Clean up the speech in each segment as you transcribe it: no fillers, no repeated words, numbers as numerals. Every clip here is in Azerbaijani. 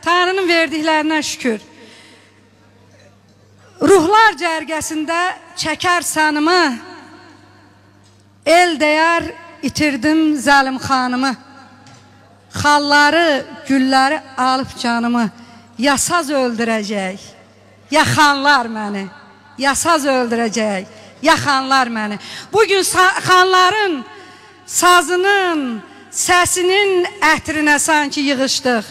Tanrının verdiklərinə şükür. Ruhlar cərgəsində çəkər sanımı, el deyər itirdim zəlim xanımı. Xalları, gülləri alıb canımı, yasaz öldürəcək, yaxanlar məni. Yasaz öldürəcək, yaxanlar məni. Bugün xanların sazının, səsinin ətrinə sanki yığışdıq.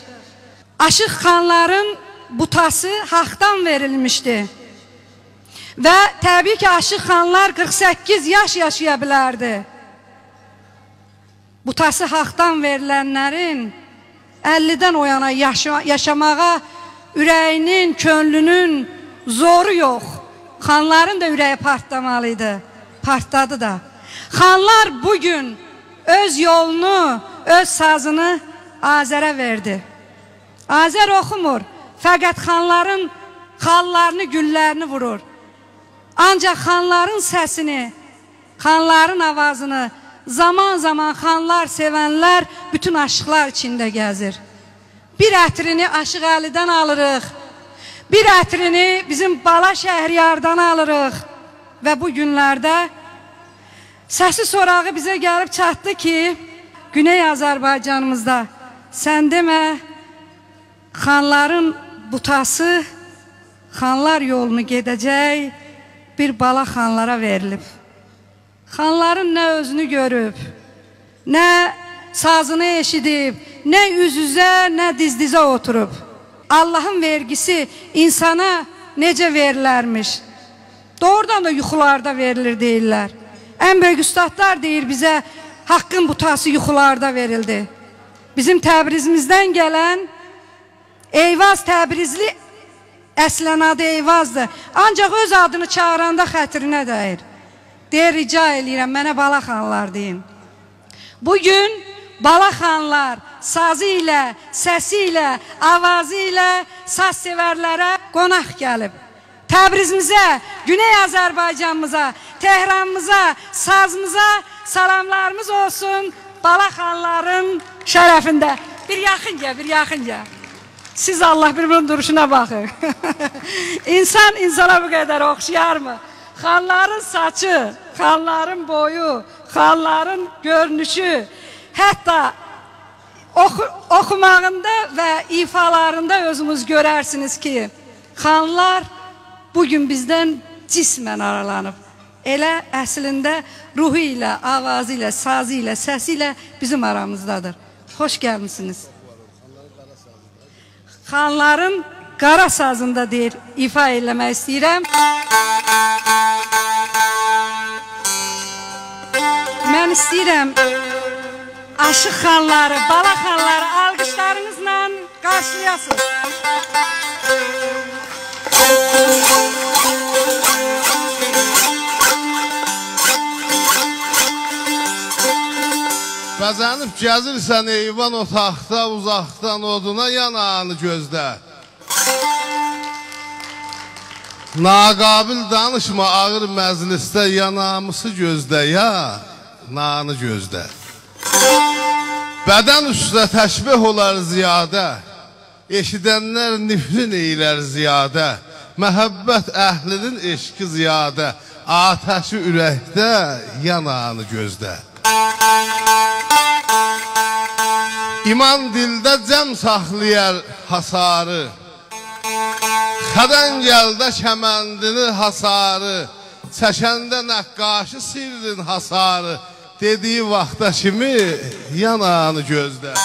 Aşıq xanların butası haqdan verilmişdi. Və təbii ki, aşıq xanlar 48 yaş yaşaya bilərdi. Butası haqdan verilənlərin 50-dən o yana yaşamağa ürəyinin, könlünün zoru yox. Xanların da ürəyi partlamalıydı, partladı da. Xanlar bugün öz yolunu, öz sazını Azərə verdi. Azər oxumur, fəqət xanların xallarını, güllərini vurur. Ancaq xanların səsini, xanların avazını zaman-zaman xanlar sevənlər bütün aşıqlar içində gəzir. Bir ətrini Aşıq Əlidən alırıq, bir ətrini bizim Bala Şəhriyardan alırıq və bu günlərdə səsi sorağı bizə gəlib çatdı ki, Güney Azərbaycanımızda sən demə, xanların butası xanlar yolunu gedəcək bir bala xanlara verilib. Xanların nə özünü görüb, nə sazını eşidib, nə üz-üzə, nə diz-dizə oturub. Allahın vergisi insana necə verilərmiş. Doğrudan da yuxularda verilir deyirlər. Ən böyük üstadlar deyir bizə, haqqın butası yuxularda verildi. Bizim Təbrizimizdən gələn Eyvaz Təbrizli əslən adı Eyvazdır. Ancaq öz adını çağıranda xətrinə dəyir. Deyir, rica eləyirəm, mənə Bala xanlar deyin. Bugün Bala xanlar sazı ilə, səsi ilə, avazı ilə saz sevərlərə qonaq gəlib. Təbrizimizə, Güney Azərbaycanımıza, Tehranımıza, sazımıza salamlarımız olsun Bala xanların şərəfində. Bir yaxınca, bir yaxınca. Siz Allah bir-birinin duruşuna baxın. İnsan insana bu qədər oxşayar mı? Xanların saçı, xanların boyu, xanların görünüşü, hətta oxumağında və ifalarında özünüz görərsiniz ki, xanlar bugün bizdən cismən aralanıb. Elə əslində ruhu ilə, avazı ilə, sazı ilə, səsi ilə bizim aramızdadır. Xoş gəlmişsiniz. Xanların qara sazında deyir, ifa eləmək istəyirəm. Mən istəyirəm aşıq xanları, bala xanları alqışlarınızla qarşılayasınız. Bəzənib gəzirsən eyvan otaqda, uzaqdan oduna yanağını gözlə. Naqabil danışma ağır məclisdə yanağımızı gözlə ya, nanı gözlə. Bədən üstə təşbih olar ziyadə, eşidənlər nifrin eylər ziyadə, məhəbbət əhlinin eşqi ziyadə, atəşi ürəkdə yanağını gözlə. İman dildə cəm saxlayar hasarı, xədəngəldə kəməndini hasarı, çəkəndə nəqqaşı sirrin hasarı, dediyi vaxta kimi yanağını gözlə.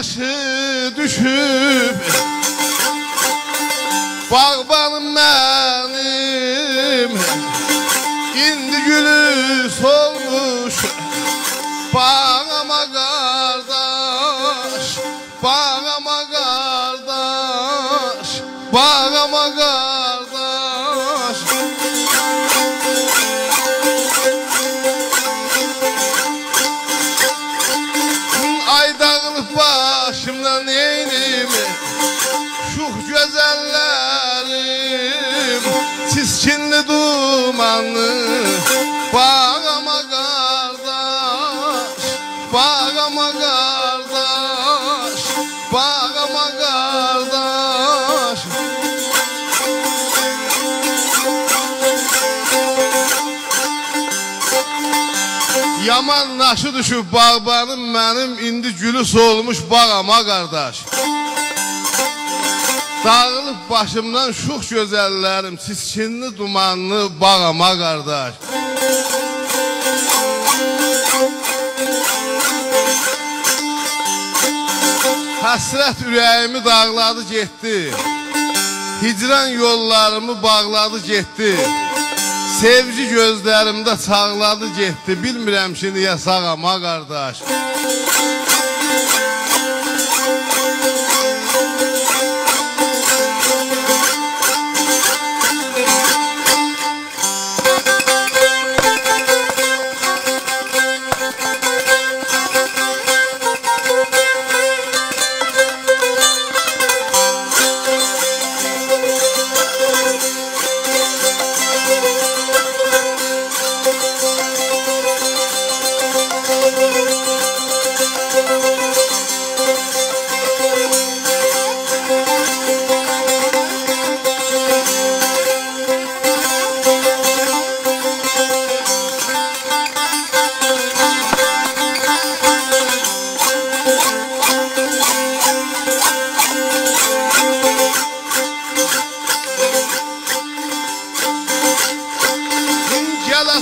yaşı düşüb bağbanım mənim indi gülü solmuş bağama qardaş bağama qardaş bağama qardaş ay dağılıb başımdan neynim şuh gözəllərim çiskinli dumanlı bağama qardaş bağama qardaş bağama qardaş yaman naşı düşüb bağbanım mənim indi gülü solmuş bağama qardaş dağılıb başımdan şux gözəllərim çiskinli dumanlı bağama qardaş həsrət ürəyimi dağladı getdi hicran yollarımı bağladı getdi sevgi gözlərimdə çağladı getdi bilmirəm ki niyə sağama qardaş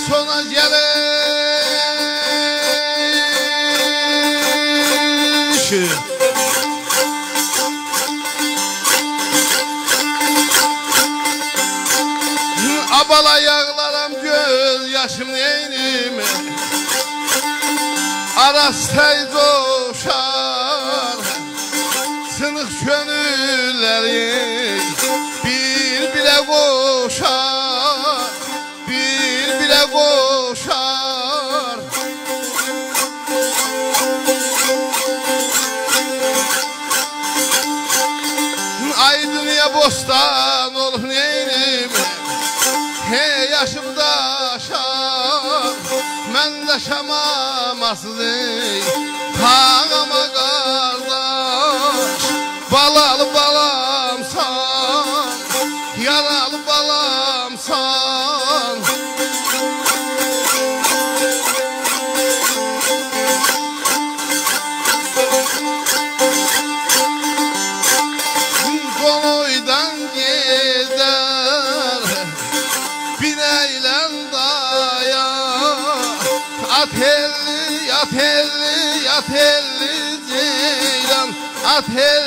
Sona geliş abala yağlaram göz yaşım neynim arastay coşar sınık gönülleri bir bile koşar bir bile koşar ay dünya bostan olur neynim hey yaşımda aşar mən də şamamasız tağama qardaş balalı balamsan yaralı balamsan Konoydan gider bineylen daya at helli ceylan at helli